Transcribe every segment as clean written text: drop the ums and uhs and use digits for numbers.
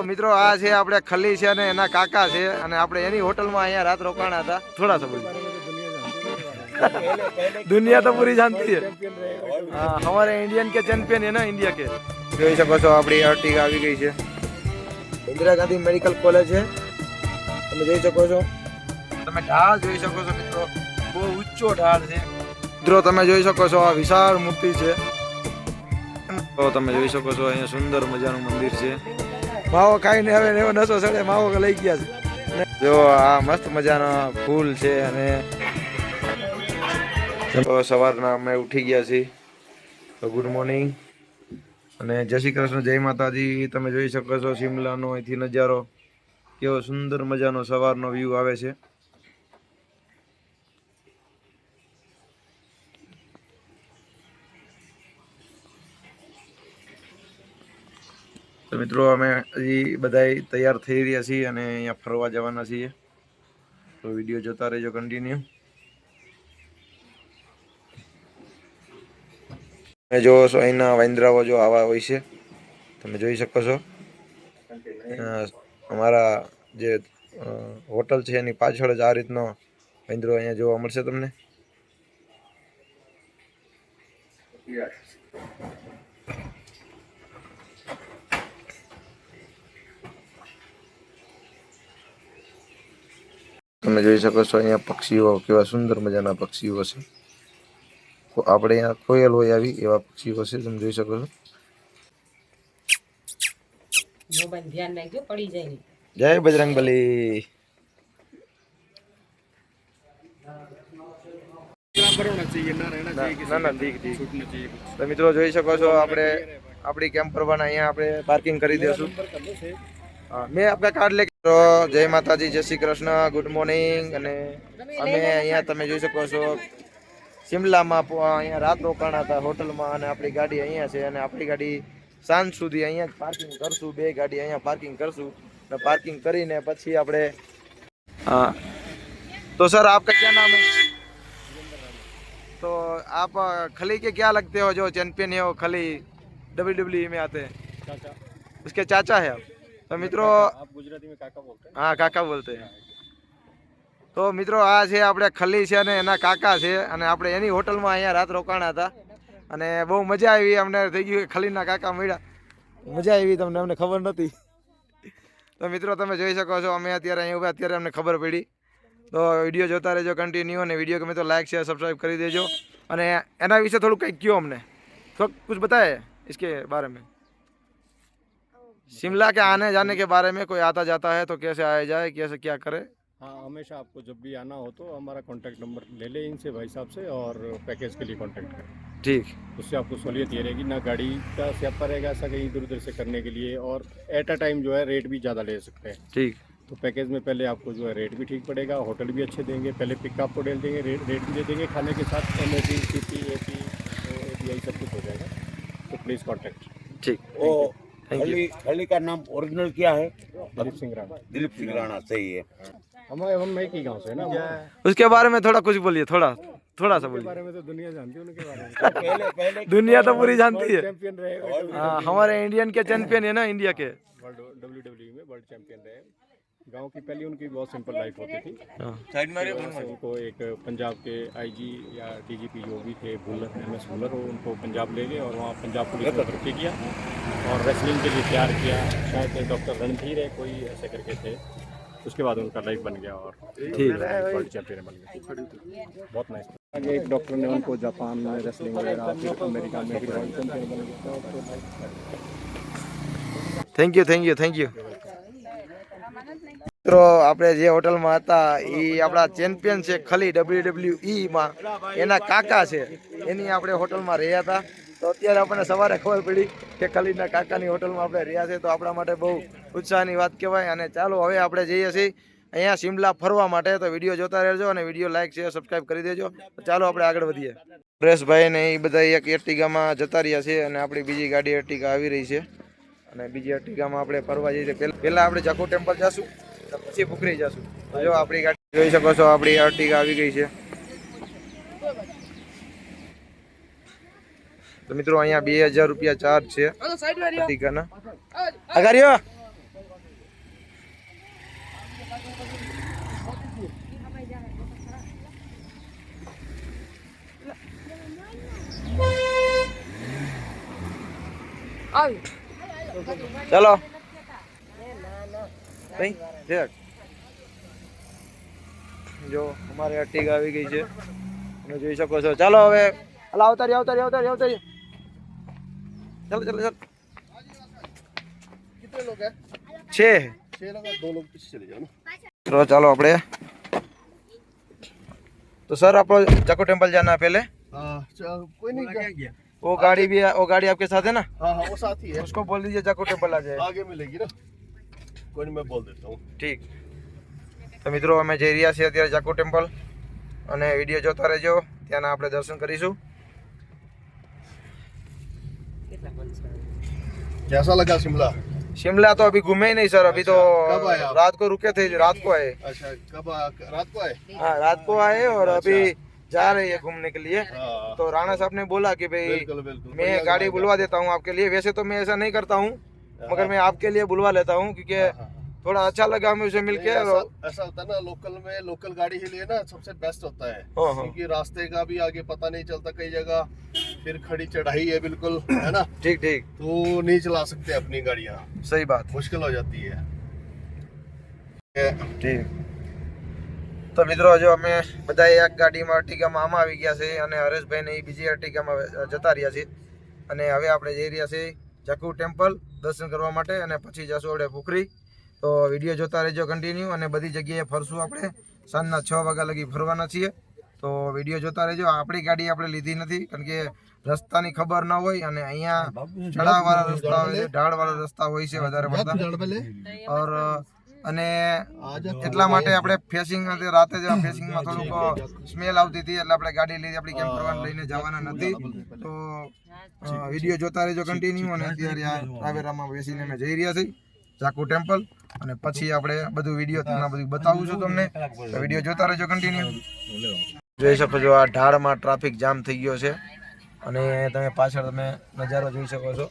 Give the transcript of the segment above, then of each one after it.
મિત્રો આ છે આપણે ખલી છે અને એના કાકા છે અને આપણે એની હોટલમાં અહીંયા રાત રોકાણા હતા. થોડા સમય दुनिया तो पूरी जानती है. हाँ, हमारे इंडियन के चैंपियन है ना इंडिया के. જોઈ શકો છો આપણી અર્ટિગા આવી ગઈ છે. ઇન્દિરા ગાંધી મેડિકલ કોલેજ છે. તમે જોઈ શકો છો. તમે ઢાળ જોઈ શકો છો મિત્રો. બહુ ઊંચો ઢાળ છે. મિત્રો તમે જોઈ શકો છો આ વિશાળ મૂર્તિ છે. તો તમે જોઈ શકો છો અહીંયા સુંદર મજાનું મંદિર છે. માવો ખાઈને હવે એવો નસો સડે માવો લઈ ગયા છે. જો આ મસ્ત મજાના ફૂલ છે અને સવારના અમે ઉઠી ગયા છીએ. તો ગુડ મોર્નિંગ અને જય શ્રી કૃષ્ણ, જય માતાજી. તમે જોઈ શકો છો શિમલાનો અહીંથી નજારો કેવો સુંદર મજાનો સવારનો વ્યૂ આવે છે. તો મિત્રો અમે હજી બધા તૈયાર થઈ રહ્યા છીએ અને અહીંયા ફરવા જવાના છીએ. તો વિડીયો જોતા રહેજો કન્ટિન્યુ. તમે જોવો છો અહીંના વાંદરાઓ જો આવા હોય છે. તમે જોઈ શકો છો અમારા જે હોટલ છે એની પાછળ જ આ રીતનો વાંદરો અહીંયા જોવા મળશે તમને. તમે જોઈ શકો છો અહીંયા પક્ષીઓ કેવા સુંદર મજાના પક્ષીઓ છે. આપણે અહીંયા કોયલ હોય આવી એવા પક્ષીઓ છે. તમે જોઈ શકો છો. જય બજરંગબલી. તો મિત્રો જોઈ શકો છો આપણે આપણી કેમ્પરવાના અહીંયા આપણે પાર્કિંગ કરી દઈશું. મેં આપકા કાર્ડ લે. તો જય માતાજી, જય શ્રી કૃષ્ણ, ગુડ મોર્નિંગ. અને અમે અહીંયા તમે જોઈ શકો છો શિમલામાં અહીંયા રાત રોકાણા હતા હોટલમાં અને આપણી ગાડી અહીંયા છે અને આપણી ગાડી સાંજ સુધી અહીંયા જ પાર્કિંગ કરશું. બે ગાડી અહીંયા પાર્કિંગ કરશું અને પાર્કિંગ કરીને પછી આપણે हाँ. तो सर आपका क्या नाम है? तो आप खली के क्या लगते हो जो चैंपियन है वो खली WWE में आते हैं? चाचा. उसके चाचा है आप? तो मित्रों आप गुजराती में काका बोलते हैं? हाँ, काका बोलते हैं. તો મિત્રો આ છે આપણે ખલી છે અને એના કાકા છે અને આપણે એની હોટલમાં અહીંયા રાત રોકાણા હતા અને બહુ મજા આવી. અમને થઈ ગયું ખલીના કાકા મળ્યા, મજા આવી. તમને અમને ખબર નહોતી. તો મિત્રો તમે જોઈ શકો છો અમે અત્યારે અહીં ઉભા, અત્યારે અમને ખબર પડી. તો વિડીયો જોતા રહેજો કન્ટિન્યુ અને વિડીયો ગમે તો લાઈક શેર સબસ્ક્રાઈબ કરી દેજો અને એના વિશે થોડું કંઈક કહો અમને. तो कुछ बताए इसके बारे में, शिमला के आने जाने के बारे में. कोई आता जाता है तो कैसे आया जाए, कैसे क्या करे? हाँ, हमेशा आपको जब भी आना हो तो हमारा कांटेक्ट नंबर ले लें इनसे भाई साहब से और पैकेज के लिए कांटेक्ट करें. ठीक. उससे आपको सहूलियत ये रहेगी, ना गाड़ी का स्यापा रहेगा ऐसा कहीं इधर उधर से करने के लिए, और एट अ टाइम जो है रेट भी ज़्यादा ले सकते हैं. ठीक. तो पैकेज में पहले आपको जो है रेट भी ठीक पड़ेगा, होटल भी अच्छे देंगे, पहले पिक आपको डेल देंगे, रेट भी दे देंगे, खाने के साथ MAP, CP, AP, API सब कुछ हो जाएगा. तो प्लीज़ कॉन्टेक्ट. ठीक. खली का नाम ओरिजिनल क्या है? दिलीप सिंह राणा. दिलीप सिंह राणा. सही है. हम एक ही गाँव से है ना. उसके बारे में थोड़ा कुछ बोलिए, थोड़ा सा बोलिए. बारे में तो दुनिया जानती है उनके बारे में. पहले दुनिया तो पूरी जानती है. चैंपियन रहे. हाँ, हमारे इंडियन के चैंपियन है ना इंडिया के. WWE में वर्ल्ड चैंपियन रहे. गांव की पहले उनकी बहुत सिंपल लाइफ होती थी. साइड में उनको एक पंजाब के IG या DGP जो भी थे भुल्लर, MS भुल्लर, उनको पंजाब ले गए और वहाँ पंजाब पुलिस ने भर्ती किया और रेसलिंग के लिए तैयार किया. शायद डॉक्टर रणधीर है कोई ऐसे करके थे. उसके बाद उनका लाइफ बन गया और वर्ल्ड चैंपियन बन गया. बहुत नाइस. आगे एक डॉक्टर ने उनको जापान में रेसलिंग वगैरह, फिर अमेरिका में फिर वर्ल्ड चैंपियन बन गया. Thank you, thank you, thank you. મિત્રો આપણે જે હોટલમાં હતા એ આપણા ચેમ્પિયન છે ખલી WWE માં, એના કાકા છે. એની આપણે હોટલમાં રહ્યા હતા. તો અત્યારે આપણને સવારે ખબર પડી કે ખલીના કાકાની હોટલમાં આપણે રહ્યા છે. તો આપણા માટે બહુ ઉત્સાહની વાત કહેવાય. અને ચાલો હવે આપણે જઈએ છીએ અહીંયા શિમલા ફરવા માટે. તો વિડીયો જોતા રહેજો અને વિડીયો લાઈક શેર સબસ્ક્રાઈબ કરી દેજો. તો ચાલો આપણે આગળ વધીએ. પરેશભાઈ ને એ બધા એક એર્ટિગામાં જતા રહ્યા છે અને આપણી બીજી ગાડી એર્ટિગા આવી રહી છે અને બીજી એર્ટિગામાં આપણે ફરવા જઈએ. પહેલાં આપણે જાખો ટેમ્પલ જઈશું પછી પુખરી જશું. જો આપણી ગાડી જોઈ શકો છો આપણી એર્ટિગા આવી ગઈ છે. તો મિત્રો અહીંયા 2000 રૂપિયા ચાર્જ છે એર્ટિગાના. અગારીઓ ચલો નહીં દેખ જો અમારે અર્ટિગા આવી ગઈ છે તમે જોઈ શકો છો ચાલો હવે અલા આવતારી ચાલો ચાલો ચાલો कितने लोग हैं? છે 6 लोग हैं, 2 लोग पीछे चले जाओ ना। तो चलो अपने तो सर आपको जाको टेम्पल जाना है पहले कोई नहीं गया। वो गाड़ी आपके साथ है ना हाँ हाँ वो साथ ही है, उसको बोल दीजिए जाको टेम्पल आ जाए आगे मिलेगी ना। कोई नहीं, मैं बोल देता हूँ। ઠીક તો મિત્રો અમે જઈ રહ્યા છીએ અત્યારે જાકો ટેમ્પલ અને વિડીયો જોતા રહેજો ત્યાંના આપણે દર્શન કરીશું कैसा लगा शिमला? शिमला तो अभी घूमे ही नहीं सर अभी तो कब आए आप? रात को रुके थे रात को आए अच्छा कब रात को आए? हाँ रात को आए और अभी जा रहे हैं घूमने के लिए हाँ तो राणा साहब ने बोला कि भाई बिल्कुल बिल्कुल, मैं बढ़िया गाड़ी घुमाएगा। बुलवा देता हूँ आपके लिए वैसे तो मैं ऐसा नहीं करता हूँ मगर मैं आपके लिए बुलवा लेता हूँ क्योंकि हाँ, थोड़ा अच्छा लगा हमें उसे मिलके नहीं, और ऐसा होता है ना, लोकल में लोकल गाड़ी ही लिए ना सबसे बेस्ट होता है, हाँ, हाँ। क्योंकि रास्ते का भी आगे पता नहीं चलता, कई जगह फिर खड़ी चढ़ाई है बिल्कुल, है ना, ठीक ठीक तो नहीं चला सकते अपनी गाड़ियाँ, सही बात मुश्किल हो जाती है। ઠીક તો મિત્રો જો અમે બધા એક ગાડીમાં અર્ટિગામાં આમાં આવી ગયા છે અને હરેશભાઈને એ બીજી અર્ટિગામાં જતા રહ્યા છે અને હવે આપણે જઈ રહ્યા છીએ જાકુ ટેમ્પલ દર્શન કરવા માટે અને પછી જશું આપણે પુખરી તો વિડીયો જોતા રહેજો કન્ટિન્યુ અને બધી જગ્યાએ ફરશું આપણે સાંજના 6 વાગ્યા લગી ફરવાના છીએ તો વિડીયો જોતા રહેજો આપણી ગાડી આપણે લીધી નથી કારણ કે રસ્તાની ખબર ન હોય અને અહીંયા ચડાવવાળા રસ્તા હોય છે ઢાળવાળા રસ્તા હોય છે વધારે પડતા और અને એટલા માટે આપણે ફેસિંગ રાતે જ ફેસિંગમાં થોડુંક સ્મેલ આવતી હતી એટલે આપણે ગાડી લઈ આપણી કેમ્પરવાન લઈને જવાના નથી તો વિડીયો જોતા રહેજો કન્ટિન્યુ અને અત્યારે આ ટ્રાવેરામાં બેસીને અમે જઈ રહ્યા છીએ જાકુ ટેમ્પલ અને પછી આપણે બધું વિડીયો તમને બધું બતાવું છું તમને તો વિડીયો જોતા રહેજો કન્ટિન્યુ જોઈ શકો છો આ ઢાળમાં ટ્રાફિક જામ થઈ ગયો છે અને તમે પાછળ તમે નજારો જોઈ શકો છો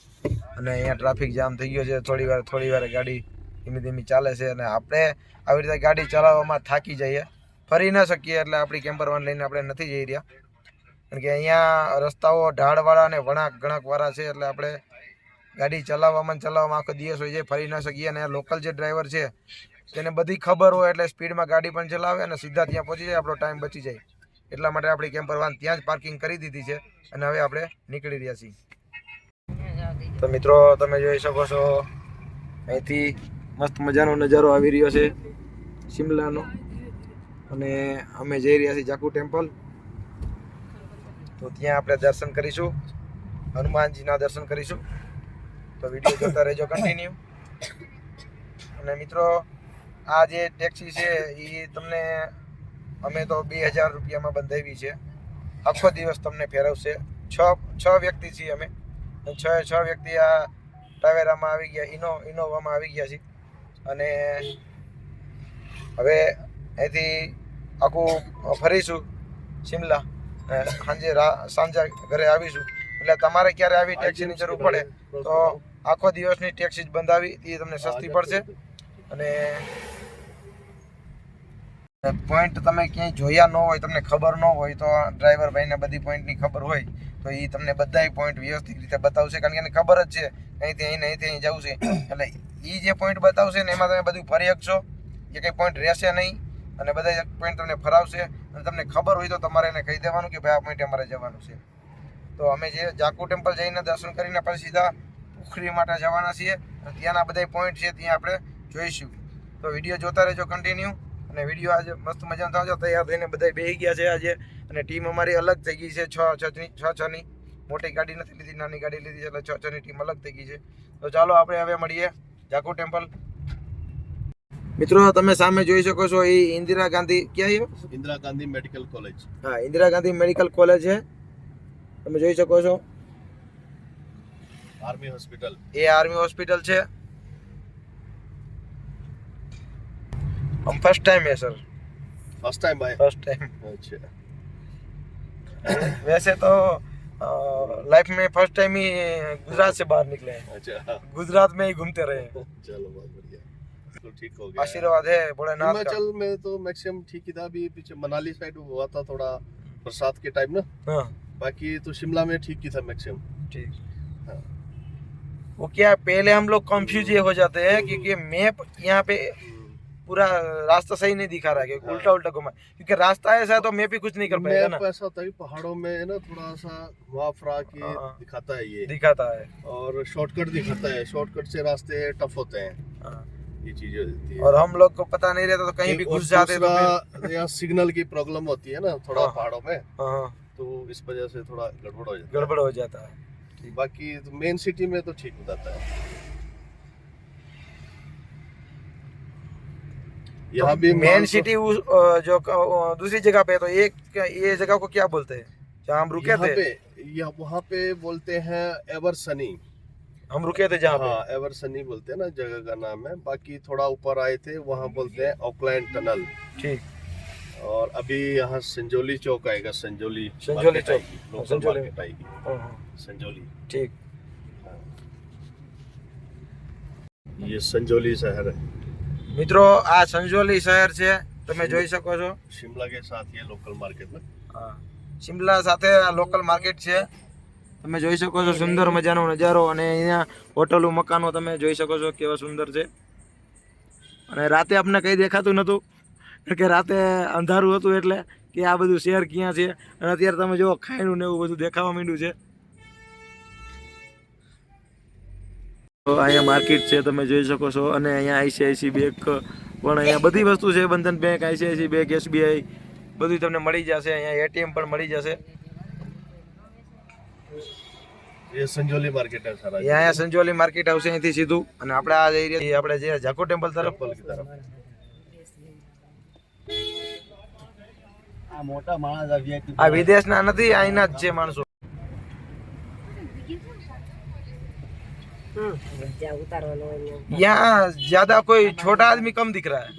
અને અહીંયા ટ્રાફિક જામ થઈ ગયો છે થોડી વાર ગાડી ધીમી ધીમી ચાલે છે અને આપણે આવી રીતે ગાડી ચલાવવામાં થાકી જઈએ ફરી ન શકીએ એટલે આપણી કેમ્પરવાન લઈને આપણે નથી જઈ રહ્યા કારણ કે અહીંયા રસ્તાઓ ઢાળવાળા અને વળાંકવાળા છે એટલે આપણે ગાડી ચલાવવામાં આખો દિવસ હોય છે ફરી ન શકીએ અને લોકલ જે ડ્રાઈવર છે તેને બધી ખબર હોય એટલે સ્પીડમાં ગાડી પણ ચલાવે અને સીધા ત્યાં પહોંચી જાય આપણો ટાઈમ બચી જાય એટલા માટે આપણી કેમ્પરવાન ત્યાં જ પાર્કિંગ કરી દીધી છે અને હવે આપણે નીકળી રહ્યા છીએ તો મિત્રો તમે જોઈ શકો છો અહીંથી મસ્ત મજાનો નજારો આવી રહ્યો છે શિમલાનો અને અમે જઈ રહ્યા છીએ જાકુ ટેમ્પલ તો ત્યાં આપણે દર્શન કરીશું હનુમાનજીના દર્શન કરીશું તો વિડીયો જોતા રહેજો કન્ટિન્યુ અને મિત્રો આ જે ટેક્સી છે એ તમને અમે તો 2000 રૂપિયામાં બંધાવી છે આખો દિવસ તમને ફેરવશે છ વ્યક્તિ છીએ અમે છ વ્યક્તિ આ ટાવેરામાં આવી ગયા ઇનોવામાં આવી ગયા છીએ અને હવે અહીંથી આખું ફરીશું શિમલા સાંજે ઘરે આવીશું એટલે તમારે ક્યારે આવી ટેક્સીની જરૂર પડે તો આખો દિવસની ટેક્સી જ બંધાવી એ તમને સસ્તી પડશે અને પોઈન્ટ તમે ક્યાંય જોયા ન હોય તમને ખબર ન હોય તો ડ્રાઈવર ભાઈને બધી પોઈન્ટની ખબર હોય તો એ તમને બધાય પોઈન્ટ વ્યવસ્થિત રીતે બતાવશે કારણ કે એને ખબર જ છે અહીંથી અહીં જવું છે એટલે એ જે પોઈન્ટ બતાવશે ને એમાં તમે બધું ફરી શકશો એ કંઈ પોઈન્ટ રહેશે નહીં અને બધા પોઈન્ટ તમને ફરાવશે અને તમને ખબર હોય તો તમારે એને કહી દેવાનું કે ભાઈ આ પોઈન્ટે અમારે જવાનું છે તો અમે જે જાકુ ટેમ્પલ જઈને દર્શન કરીને પછી સીધા પુખરી માટે જવાના છીએ અને ત્યાંના બધા પોઈન્ટ છે ત્યાં આપણે જોઈશું તો વિડીયો જોતા રહેજો કન્ટિન્યુ અને વિડીયો આજે મસ્ત મજાનો થજો તૈયાર થઈને બધા બેસી ગયા છે આજે અને ટીમ અમારી અલગ થઈ ગઈ છે છ છની મોટી ગાડી નથી લીધી નાની ગાડી લીધી છે એટલે 6 ની ટીમ અલગ થઈ ગઈ છે તો ચાલો આપણે હવે મળીએ જાકુ ટેમ્પલ મિત્રો તમે સામે જોઈ શકો છો એ ઇન્દિરા ગાંધી ક્યાં છે इंदिरा गांधी मेडिकल कॉलेज, હા ઇન્દિરા ગાંધી મેડિકલ કોલેજ છે તમે જોઈ શકો છો आर्मी हॉस्पिटल। એ આર્મી હોસ્પિટલ છે हम फर्स्ट टाइम है सर फर्स्ट टाइम आए? फर्स्ट टाइम अच्छा, वैसे तो लाइफ में फर्स्ट टाइम ही गुजरात से बाहर निकले हैं अच्छा, गुजरात में ही घूमते रहे हैं चलो बहुत बढ़िया, तो ठीक हो गया। आशीर्वाद है भोलेनाथ का हिमाचल में तो मैक्सिमम ठीक ही था, अभी पीछे मनाली साइड हुआ था थोड़ा बरसात के टाइम ना, हाँ बाकी तो शिमला में ठीक ही था मैक्सिमम। ठीक वो क्या पहले हम लोग कंफ्यूज ये हो जाते हैं क्योंकि मैप यहाँ पे पूरा रास्ता सही नहीं दिखा रहा है क्योंकि उल्टा उल्टा घुमा, क्योंकि रास्ता ऐसा है तो मैप ही कुछ नहीं कर पाएगा ना। मैप ऐसा होता है कि पहाड़ों में ना थोड़ा सा घुमा फिरा के हाँ। दिखाता है ये, दिखाता है। और शॉर्टकट दिखाता है, शॉर्टकट से रास्ते टफ होते हैं, हाँ। ये चीजें होती है। और हम लोग को पता नहीं रहता तो कहीं भी और घुस जाते तो दूसरा, यहाँ सिग्नल की प्रॉब्लम होती है ना थोड़ा हाँ। पहाड़ों में, हाँ, तो इस वजह से थोड़ा गड़बड़ हो जाता गड़बड़ हो जाता है। है। बाकी तो मेन सिटी में तो ठीक हो जाता है। यहाँ भी मेन माल तो- सिटी जो दूसरी जगह पे है, तो ये जगह को क्या बोलते हैं जहाँ हम रुके यहाँ थे? पे वहाँ पे बोलते हैं एवरसनी। हम रुके थे जहाँ पे। हाँ, एवरसनी बोलते हैं ना, जगह का नाम है। बाकी थोड़ा ऊपर आए थे वहाँ बोलते हैं ऑकलैंड टनल। ठीक। और अभी यहाँ संजोली चौक आएगा, संजोली संजोली मार्केट चौक, आएगी, लोकल संजोली। मार्केट आएगी संजोली। ठीक। ये संजोली शहर है, મિત્રો આ સંજોલી શહેર છે, તમે જોઈ શકો છો। शिमला के साथ ये लोकल मार्केट में। શિમલા સાથે આ લોકલ માર્કેટ છે, તમે જોઈ શકો છો। સુંદર મજાનો નજારો, અને અહીંયા હોટલો મકાનો તમે જોઈ શકો છો કેવા સુંદર છે। અને રાતે આપણે કંઈ દેખાતું નહોતું કે રાતે અંધારું હતું એટલે કે આ બધું શહેર ક્યાં છે, અને અત્યારે તમે જો ખાયનું ને એવું બધું દેખાવા માંડ્યું છે। તો અહીંયા માર્કેટ છે, તમે જોઈ શકો છો। અને અહીંયા આઈસીઆઈસી બેંક પણ, અહીંયા બધી વસ્તુ છે, બંધન બેંક, આઈસીઆઈસી બેંક, એસબીઆઈ બધું તમને મળી જશે। અહીંયા એટીએમ પણ મળી જશે। ये संजोली मार्केट है सारा, અહીંયા સંજોલી માર્કેટ આવશે અહીંથી સીધું, અને આપણે આ જઈ રહ્યા છીએ આપણે જે જાકો ટેમ્પલ તરફ। टेम्पल की तरफ। આ વિદેશના નથી, અહીંના જ છે માણસો। यहाँ ज्यादा कोई छोटा आदमी कम दिख रहा है,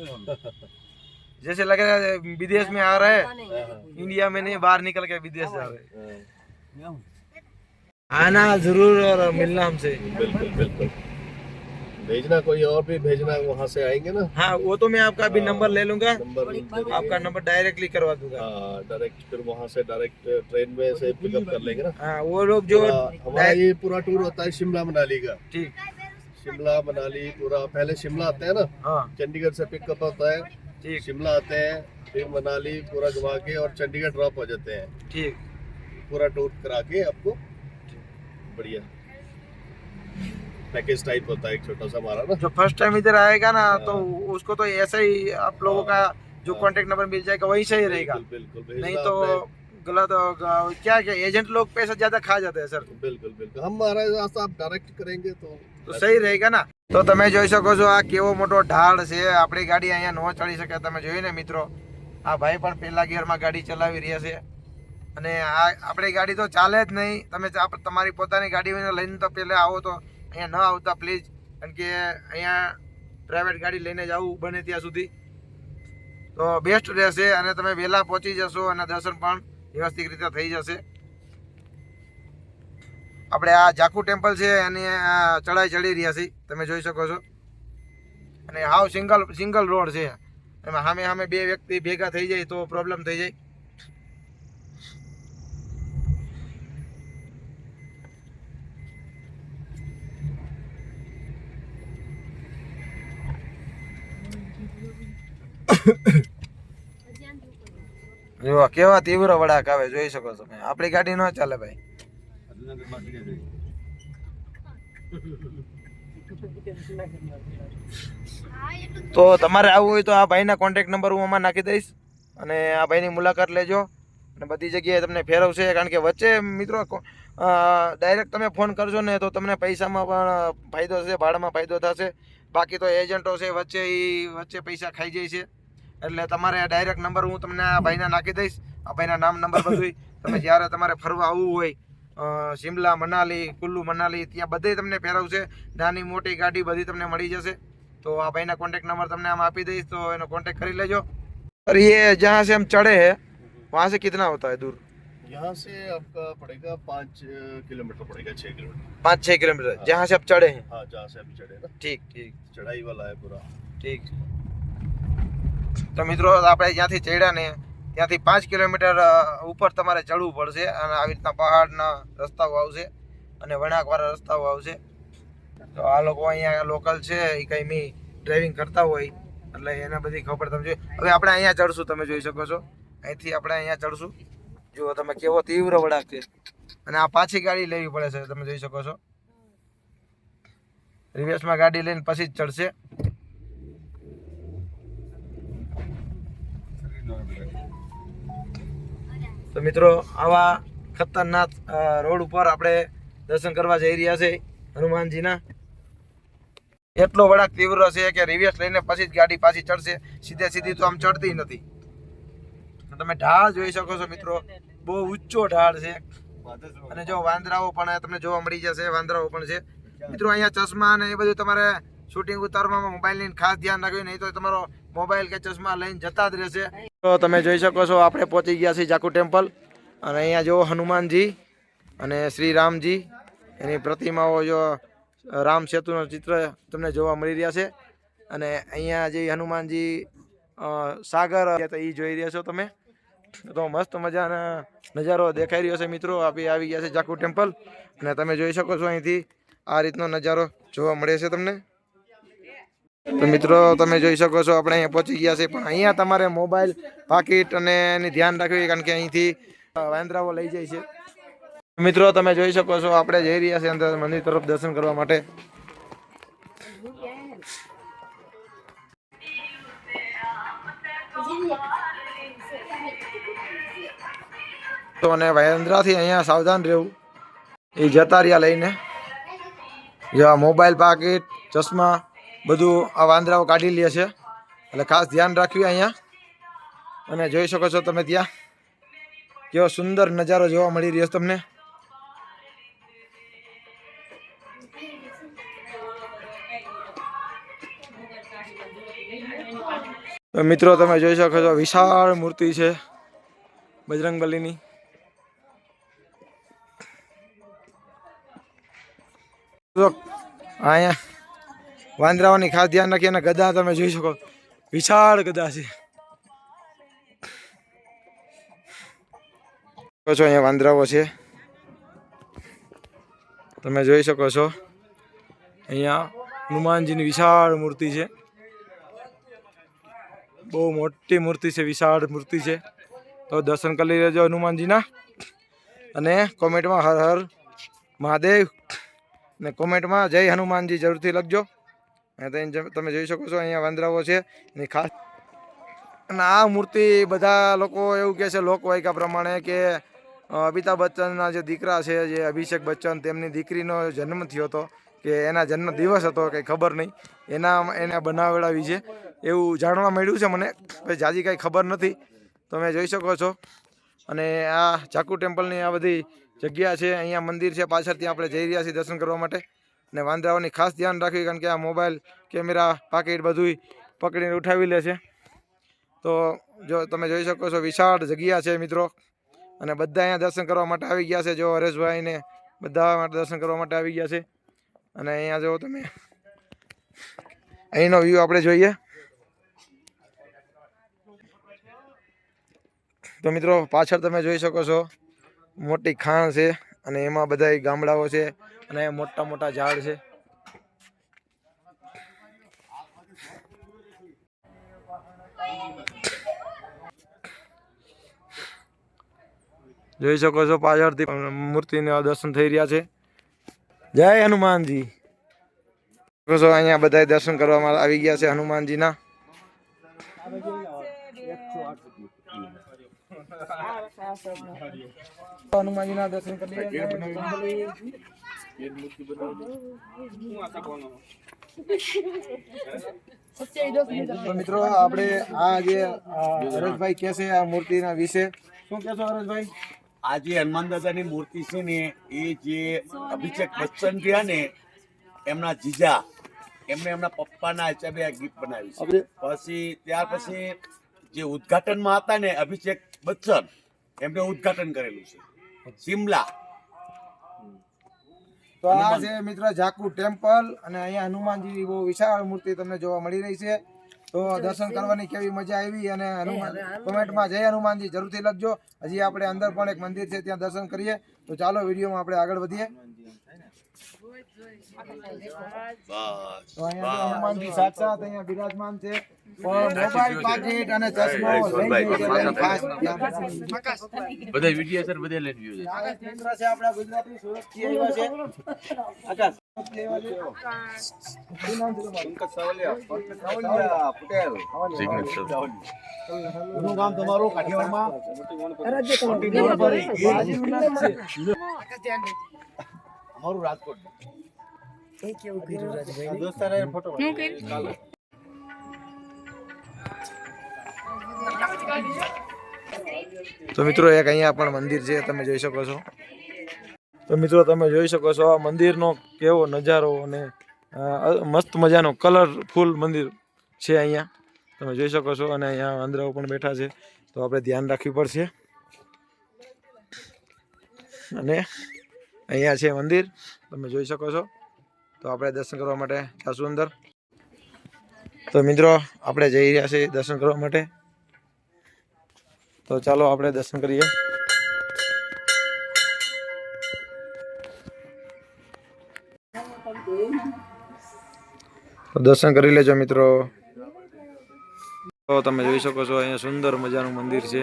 जैसे लग रहा है विदेश में आ रहा है, इंडिया में नहीं, बाहर निकल के विदेश जा रहे हैं। आना जरूर और मिलना हमसे। बिल्कुल बिल्कुल, भेजना कोई और भी भेजना, वहाँ से आएंगे ना। हाँ, वो तो मैं आपका अभी नंबर ले लूंगा, नंबर आपका नंबर डायरेक्टली करवा दूंगा। हाँ, डायरेक्ट फिर वहाँ से डायरेक्ट ट्रेन में से पिकअप कर लेंगे ना। हाँ, वो लोग जो हमारा ये पूरा टूर होता है शिमला मनाली का। ठीक। शिमला मनाली पूरा, पहले शिमला आते हैं ना, हाँ चंडीगढ़ से पिकअप होता है, ठीक शिमला आते हैं, फिर मनाली पूरा घुमा के और चंडीगढ़ ड्रॉप हो जाते हैं। ठीक। पूरा टूर करा के आपको बढ़िया पैकेज टाइप होता है, एक छोटा सा हमारा ना। जो फर्स्ट टाइम इधर आएगा ना तो उसको तो ऐसा ही आप लोगों का जो कांटेक्ट नंबर मिल जाएगा वही सही रहेगा, बिल्कुल बिल्कुल, नहीं भेजना तो आपने। गलत होगा। क्या क्या एजेंट लोग पैसा ज्यादा खा जाते हैं सर, बिल्कुल बिल्कुल, हमारे रास्ता आप डायरेक्ट करेंगे તો સહી रहेगा ना। તો તમે જોઈ શકો છો આ કેવો મોટો ઢાળ છે, આપણી ગાડી અહીંયા ન ચડી શકે। તમે જોયું ને મિત્રો, આ ભાઈ પણ પહેલા ગિયરમાં ગાડી ચલાવી રહ્યા છે, અને આ આપણી ગાડી તો ચાલે જ નહીં। તમે તમારી પોતાની ગાડી લઈને તો પહેલા આવો તો અહીંયા ન આવતા પ્લીઝ, કારણ કે અહીંયા પ્રાઇવેટ ગાડી લઈને જવું બને ત્યાં સુધી તો બેસ્ટ રહેશે, અને તમે વહેલા પહોંચી જશો અને દર્શન પણ વ્યવસ્થિત રીતે થઈ જશે। આપણે આ જાકુ ટેમ્પલ છે એની ચડાઈ ચડી રહ્યા છીએ, તમે જોઈ શકો છો। અને હાવ સિંગલ રોડ છે, એમાં સામે સામે બે વ્યક્તિ ભેગા થઈ જાય તો પ્રોબ્લેમ થઈ જાય। જો કેવા તીવ્ર વળાંક આવે, જોઈ શકો છો। આપણી ગાડી ન ચાલે ભાઈ। તો તમારે આવવું હોય તો આ ભાઈના કોન્ટેક્ટ નંબર હું આમાં નાખી દઈશ, અને આ ભાઈની મુલાકાત લેજો, અને બધી જગ્યાએ તમને ફેરવશે। કારણ કે વચ્ચે મિત્રો ડાયરેક્ટ તમે ફોન કરશો ને તો તમને પૈસામાં પણ ફાયદો થશે, ભાડામાં ફાયદો થશે। બાકી તો એજન્ટો છે વચ્ચે પૈસા ખાઈ જાય છે, એટલે તમારે ડાયરેક્ટ નંબર હું તમને આ ભાઈના નાખી દઈશ, આ ભાઈના નામ નંબર બધું। તમે જ્યારે તમારે ફરવા આવવું હોય શિમલા મનાલી, કુલ્લુ મનાલી, ત્યાં બધે તમને ફેરવશે, નાની મોટી ગાડી બધી તમને મળી જશે। तो आप भाई ना कॉन्टेक्ट नंबर तुमने हम आप ही दईश, तो इन्हें कॉन्टेक्ट कर लेजो। और ये जहाँ से हम चढ़े हैं वहाँ से कितना होता है दूर? यहाँ से आपका पड़ेगा 5 किलोमीटर पड़ेगा, 6 किलोमीटर, 5-6 किलोमीटर जहाँ से आप चढ़े हैं। हाँ, जहाँ से अभी चढ़े ना। ठीक ठीक, चढ़ाई वाला है पूरा। ठीक। तो मित्रों આપણે જ્યાંથી ચડ્યા ને ત્યાંથી 5 કિલોમીટર ઉપર તમારે ચડવું પડશે, અને આવી રીતના પહાડના રસ્તાઓ આવશે અને વળાંકવાળા રસ્તાઓ આવશે। તો આ લોકો અહીંયા લોકલ છે એ કંઈ મી ડ્રાઇવિંગ કરતા હોય એટલે એને બધી ખબર તમે જોઈ. હવે આપણે અહીંયા ચડશું, તમે જોઈ શકો છો. અહીંથી આપણે અહીંયા ચડશું. જુઓ તમે કેવો તીવ્ર વળાંક છે. અને આ પાછી ગાડી લેવી પડે છે, તમે જોઈ શકો છો. રિવર્સમાં ગાડી લઈને પછી જ ચડશે. તો મિત્રો આવા ખતરનાક રોડ ઉપર આપણે દર્શન કરવા જઈ રહ્યા છે હનુમાનજીના. એટલો વળાંક તીવ્ર છે કે રિવર્સ લઈને પછી જ ગાડી પાછી ચડશે. સીધી તો આમ ચડતી નથી. તમે ઢાળ જોઈ શકો છો મિત્રો, બહુ ઊંચો ઢાળ છે. અને જો વાંદરાઓ પણ તમને જોવા મળી જશે, વાંદરાઓ પણ છે મિત્રો. અહીંયા ચશ્મા અને એ બધું તમારે શૂટિંગ ઉતારવામાં મોબાઈલ લઈને ખાસ ધ્યાન રાખવું, નહીં તો તમારો મોબાઈલ કે ચશ્મા લઈને જતા જ રહેશે. તો તમે જોઈ શકો છો આપણે પહોંચી ગયા છીએ જાકુ ટેમ્પલ. અને અહીંયા જો હનુમાનજી અને શ્રી રામજી એની પ્રતિમાઓ, જો રામ સેતુનું ચિત્ર તમને જોવા મળી રહ્યા છે. અને અહીંયા જે હનુમાનજી સાગર તો એ જોઈ રહ્યા છો તમે. તો મસ્ત મજાના નજારો દેખાઈ રહ્યો છે મિત્રો. આપણે આવી ગયા છે જાકુ ટેમ્પલ અને તમે જોઈ શકો છો અહીંથી આ રીતનો નજારો જોવા મળે છે તમને. તો મિત્રો તમે જોઈ શકો છો આપણે અહીંયા પહોંચી ગયા છે. પણ અહીંયા તમારે મોબાઈલ, પાકીટ અને એની ધ્યાન રાખવી, કારણ કે અહીંથી વાંદરાઓ લઈ જાય છે. મિત્રો તમે જોઈ શકો છો આપણે જઈ રહ્યા છીએ અંદર મંદિર તરફ દર્શન કરવા માટે. તો અને વાંદરાથી અહીંયા સાવધાન રહેવું. એ જતા રહ્યા લઈને. જો મોબાઈલ, પાકીટ, ચશ્મા બધું આ વાંદરાઓ કાઢી લે છે, એટલે ખાસ ધ્યાન રાખવી અહીંયા. અને જોઈ શકો છો તમે ત્યાં કેવો સુંદર નજારો જોવા મળી રહ્યો છે તમને. તો મિત્રો તમે જોઈ શકો છો વિશાળ મૂર્તિ છે બજરંગબલીની. તો અહીંયા વાંદરાઓની ખાસ ધ્યાન રાખી. અને ગદા તમે જોઈ શકો, વિશાળ ગદા છે. અહીંયા વાંદરાઓ છે, તમે જોઈ શકો છો. અહીંયા હનુમાનજીની વિશાળ મૂર્તિ છે, બહુ મોટી મૂર્તિ છે, વિશાળ મૂર્તિ છે. તો દર્શન કરી લેજો હનુમાનજીના. અને કોમેન્ટમાં હર હર મહાદેવ ને કોમેન્ટમાં જય હનુમાનજી જરૂરથી લખજો. અને તમે જોઈ શકો છો અહીંયા વાંદરાઓ છે એની ખાસ. અને આ મૂર્તિ બધા લોકો એવું કહે છે લોકવાયકા પ્રમાણે કે અમિતાભ બચ્ચનના જે દીકરા છે, જે અભિષેક બચ્ચન, તેમની દીકરીનો જન્મ થયો હતો, કે એના જન્મ દિવસ હતો, કંઈ ખબર નહીં, એને બનાવડાવી છે એવું જાણવા મળ્યું છે મને. જાજી કાંઈ ખબર નથી. તમે જોઈ શકો છો. અને આ જાકુ ટેમ્પલની આ બધી જગ્યા છે. અહીંયા મંદિર છે પાછળથી આપણે જઈ રહ્યા છીએ દર્શન કરવા માટે. અને વાંદરાઓની ખાસ ધ્યાન રાખવી, કારણ કે આ મોબાઈલ, કેમેરા, પાકીટ બધું પકડીને ઉઠાવી લે છે. તો જો તમે જોઈ શકો છો વિશાળ જગ્યા છે મિત્રો. અને બધા અહીંયા દર્શન કરવા માટે આવી ગયા છે. જો હરેશભાઈને બધા માટે દર્શન કરવા માટે આવી ગયા છે. અને અહીંયા જો તમે અહીંનો વ્યૂ આપણે જોઈએ. તો મિત્રો પાછળ તમે જોઈ શકો છો મોટી ખાણ છે, અને એમાં બધા ગામડાઓ છે, અને મોટા મોટા ઝાડ છે. જોઈ શકો છો પાછળથી મૂર્તિના દર્શન થઈ રહ્યા છે. જય હનુમાનજી. અહીંયા બધા દર્શન કરવામાં આવી ગયા છે હનુમાનજીના. હનુમાનજીના દર્શન કરી તો મિત્રો આપણે આ જે હરેશભાઈ કહે છે આ મૂર્તિના વિશે શું કહેશો હરેશભાઈ? આ જે હનુમાન દાદાની મૂર્તિ છે ને, એ જે અભિષેક બચ્ચન રહ્યા ને, એમના જીજા, એમને એમના પપ્પાના હિસાબે આ ગિફ્ટ બનાવી છે. પછી ત્યાર પછી જે ઉદ્ઘાટનમાં હતા ને અભિષેક બચ્ચન, એમને ઉદ્ઘાટન કરેલું છે શિમલા. તો આ છે મિત્રો જાકુ ટેમ્પલ. અને અહીંયા હનુમાનજીની બહુ વિશાળ મૂર્તિ તમને જોવા મળી રહી છે. તો દર્શન કરવાની કેવી મજા આવી. અને હનુમાન કોમેન્ટમાં જય હનુમાનજી જરૂરથી લખજો. હજી આપણે અંદર પણ એક મંદિર છે, ત્યાં દર્શન કરીએ. તો ચાલો વિડીયોમાં આપણે આગળ વધીએ. બસ તો અહીંયા હનુમાનજી સાક્ષાત અહીંયા બિરાજમાન છે. પણ મોબાઈલ પાકીટ અને ચશ્મો લઈ જઈ છે એટલે ખાસ ધ્યાન રાખવું. બધા વિડીયો સર બધે લઈને વ્યૂ છે. આકાશ મિત્ર છે આપણા ગુજરાતી સુરતથી આવ્યા છે. આકાશ સુરતથી આવ્યા છે. શું નામ છે તમારું? સાવલિયા પટેલ. શું નામ તમારું કાઠિયાવાડમાં? અમારું રાજકોટ. દોસ્તારે ફોટો તો મિત્રો એક અહીંયા પણ મંદિર છે, તમે જોઈ શકો છો. તો મિત્રો તમે જોઈ શકો છો આ મંદિરનો કેવો નજારો અને મસ્ત મજાનો કલરફુલ મંદિર છે અહીંયા, તમે જોઈ શકો છો. અને અહીંયા વાંદરાઓ પણ બેઠા છે, તો આપણે ધ્યાન રાખવી પડશે. અને અહીંયા છે મંદિર, તમે જોઈ શકો છો. તો આપણે દર્શન કરવા માટે જાશું અંદર. તો મિત્રો આપણે જઈ રહ્યા છીએ દર્શન કરવા માટે, તો ચાલો આપણે દર્શન કરીએ. તો દર્શન કરી લેજો મિત્રો. તો તમે જોઈ શકો છો અહીંયા સુંદર મજાનું મંદિર છે.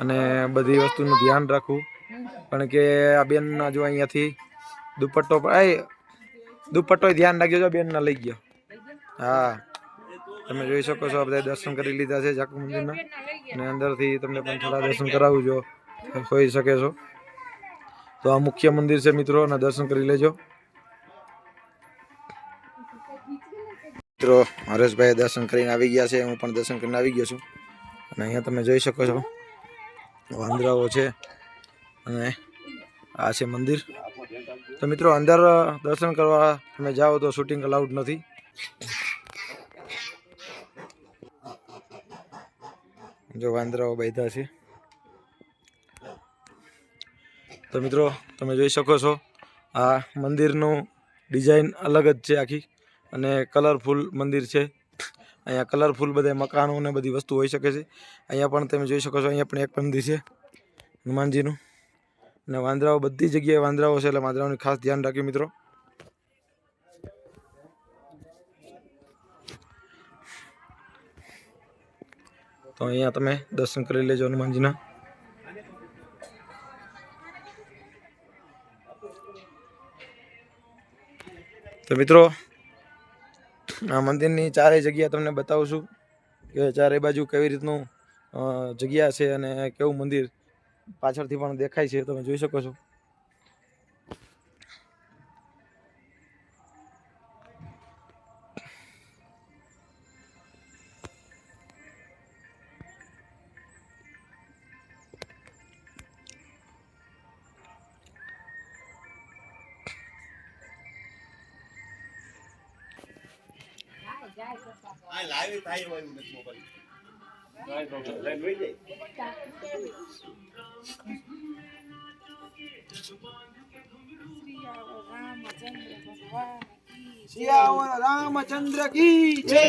અને બધી વસ્તુનું ધ્યાન રાખવું, કારણ કે આ બેનના જો અહીંયાથી દુપટ્ટો દુપટ્ટો ધ્યાન રાખજો, જો બેનના લઈ ગયો. હા, તમે જોઈ શકો છો. આપણે દર્શન કરી લીધા છે જાકુ મંદિરના, અને અંદરથી તમને પણ થોડા દર્શન કરાવું જો હોઈ શકે છો. તો આ મુખ્ય મંદિર છે મિત્રો, અને દર્શન કરી લેજો. મિત્રો હરેશભાઈ દર્શન કરીને આવી ગયા છે, હું પણ દર્શન કરીને આવી ગયો છું. અને અહીંયા તમે જોઈ શકો છો વાંદરાઓ છે, અને આ છે મંદિર. તો મિત્રો અંદર દર્શન કરવા તમે જાઓ તો શૂટિંગ અલાઉડ નથી. જો વાંદરાઓ બેઠા છે. તો મિત્રો તમે જોઈ શકો છો આ મંદિરનું ડિઝાઇન અલગ જ છે આખી, અને કલરફુલ મંદિર છે. અહીંયા કલરફુલ બધા મકાનો ને બધી વસ્તુ હોઈ શકે છે. અહીંયા પણ તમે જોઈ શકો છો, અહીંયા પણ એક મંદિર છે હનુમાનજીનું. અને વાંદરાઓ બધી જગ્યાએ વાંદરાઓ છે, એટલે વાંદરાઓનું ખાસ ધ્યાન રાખ્યું મિત્રો. તો અહીંયા તમે દર્શન કરી લેજો હનુમાનજીના. તો મિત્રો આ મંદિરની ચારેય જગ્યા તમને બતાવું છું કે ચારે બાજુ કેવી રીતનું જગ્યા છે, અને કેવું મંદિર પાછળથી પણ દેખાય છે, તમે જોઈ શકો છો. આ લાઈવ થાય હોય નથી મોબાઈલ. રામચંદ્ર કી જય.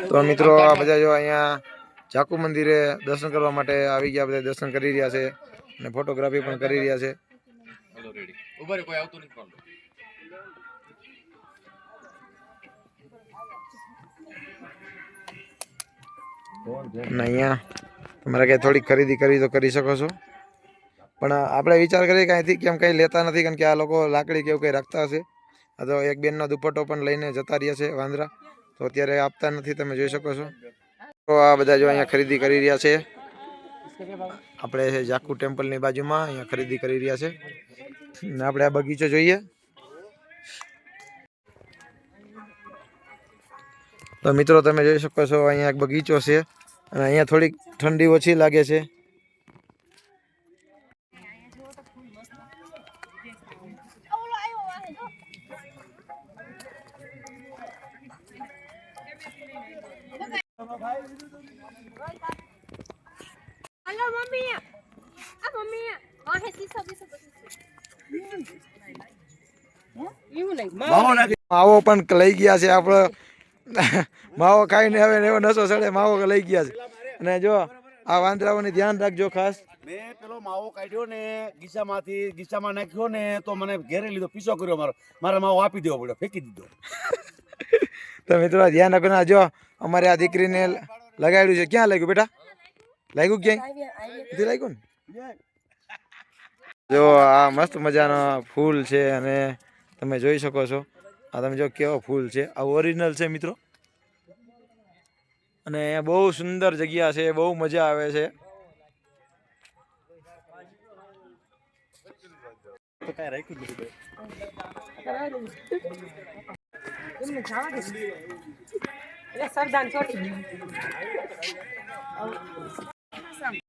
તો મિત્રો આ બધા જો અહીંયા જાકુ મંદિરે દર્શન કરવા માટે આવી ગયા, બધા દર્શન કરી રહ્યા છે અને ફોટોગ્રાફી પણ કરી રહ્યા છે. કોઈ આવતું નથી પણ અને અહીંયા તમારે કંઈ થોડીક ખરીદી કરવી તો કરી શકો છો, પણ આપણે વિચાર કરીએ કે અહીંથી કેમ કંઈ લેતા નથી, કારણ કે આ લોકો લાકડી કેવું કંઈ રાખતા હશે. આ તો એક બેનનો દુપટ્ટો પણ લઈને જતા રહ્યા છે વાંદરા, તો અત્યારે આપતા નથી, તમે જોઈ શકો છો. તો આ બધા જો અહીંયા ખરીદી કરી રહ્યા છે. આપણે જાકુ ટેમ્પલની બાજુમાં અહીંયા ખરીદી કરી રહ્યા છે. અને આપણે આ બગીચો જોઈએ. તો મિત્રો તમે જોઈ શકો છો અહીંયા એક બગીચો છે, અને અહીંયા થોડીક ઠંડી ઓછી લાગે છે. Hello, mami. Mami. Oh, hesi sobi sobi. માવો પણ લઈ ગયા છે આપણે. માવો ખાઈને હવે એવો નશો ચડે, માવો લઈ ગયા છે. અને જો આ વાંદરાઓની ધ્યાન રાખજો ખાસ. મેં પેલો માવો કાઢ્યો ને ગીસામાં નાખ્યો ને તો મને ઘેરે લીધો, પીછો કર્યો મારો. મારે માવો આપી દેવો પડ્યો, ફેંકી દીધો. તો મિત્રો ધ્યાન રાખો ને. જો અમારે આ દીકરીને લગાડ્યું છે. ક્યાં લાગ્યું બેટા? લાગ્યું ક્યાંય લાગ્યું ને? જો આ મસ્ત મજાનો ફૂલ છે અને તમે જોઈ શકો છો. આ તમે જો કેવો ફૂલ છે. આ ઓરિજિનલ છે મિત્રો. અને અહીંયા બહુ સુંદર જગ્યા છે, બહુ મજા આવે છે.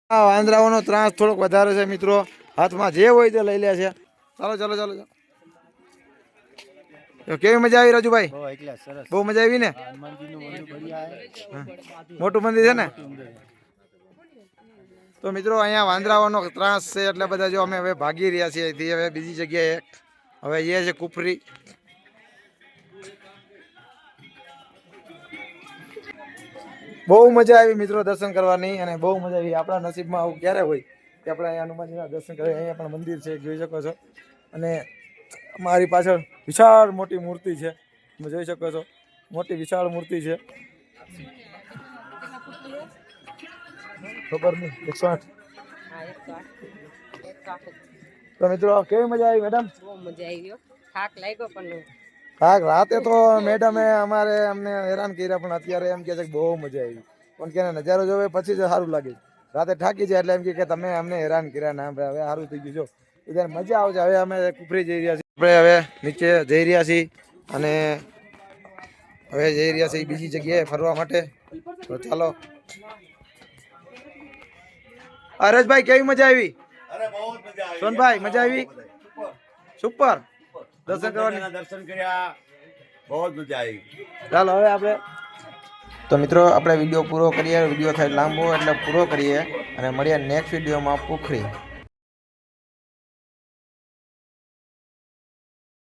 વાંદરાઓનો ત્રાસ થોડોક વધારે છે મિત્રો. હાથમાં જે હોય તે લઈ લે છે. ચાલો ચાલો ચાલો ચાલો. કેવી મજા આવી રાજુભાઈ? બહુ મજા આવી ને? મોટું મંદિર છે ને? તો મિત્રો અહીંયા વાંદરાઓનો ત્રાસ છે એટલે બધા જો અમે હવે ભાગી રહ્યા છીએ અહીંથી. હવે બીજી જગ્યાએ હવે એ છે કુફરી. બહુ મજા આવી મિત્રો દર્શન કરવાની અને બહુ મજા આવી. આપણા નસીબમાં આવું ક્યારે હોય કે આપણે અહીંયા હનુમાનજીના દર્શન કરીએ. અહીંયા પણ મંદિર છે, જોઈ શકો છો. અને મારી પાછળ વિશાળ મોટી મૂર્તિ છે, તમે જોઈ શકો છો. મોટી વિશાળ મૂર્તિ છે. ખબર નહીં 108. તો મિત્રો કેવી મજા આવી મેડમ? બહુ મજા આવી. થાક લાગ્યો પણ હા, રાતે તો મેડમે અમને હેરાન કર્યા પણ અત્યારે એમ કહે છે કે બહુ મજા આવી. પણ કે નજારો જોવે પછી જ સારું લાગે. રાતે થાકી જાય એટલે એમ કે તમે અમને હેરાન કર્યા ના. હવે સારું થઈ ગયું. જો ત્યારે મજા આવશે. હવે અમે કુફરી જઈ રહ્યા છીએ. આપણે હવે નીચે જઈ રહ્યા છીએ અને હવે જઈ રહ્યા છીએ બીજી જગ્યાએ ફરવા માટે. તો ચાલો. હરેશભાઈ કેવી મજા આવી? અરે બહુ જ મજા આવી. સોનભાઈ મજા આવી? સુપર. દર્શન કરવાની દર્શન કર્યા, બહુ જ મજા આવી. ચાલો હવે આપણે તો મિત્રો આપણે વિડીયો પૂરો કરીએ. વિડીયો થાય લાંબો એટલે પૂરો કરીએ અને મળીએ નેક્સ્ટ વિડીયોમાં. કુફરી.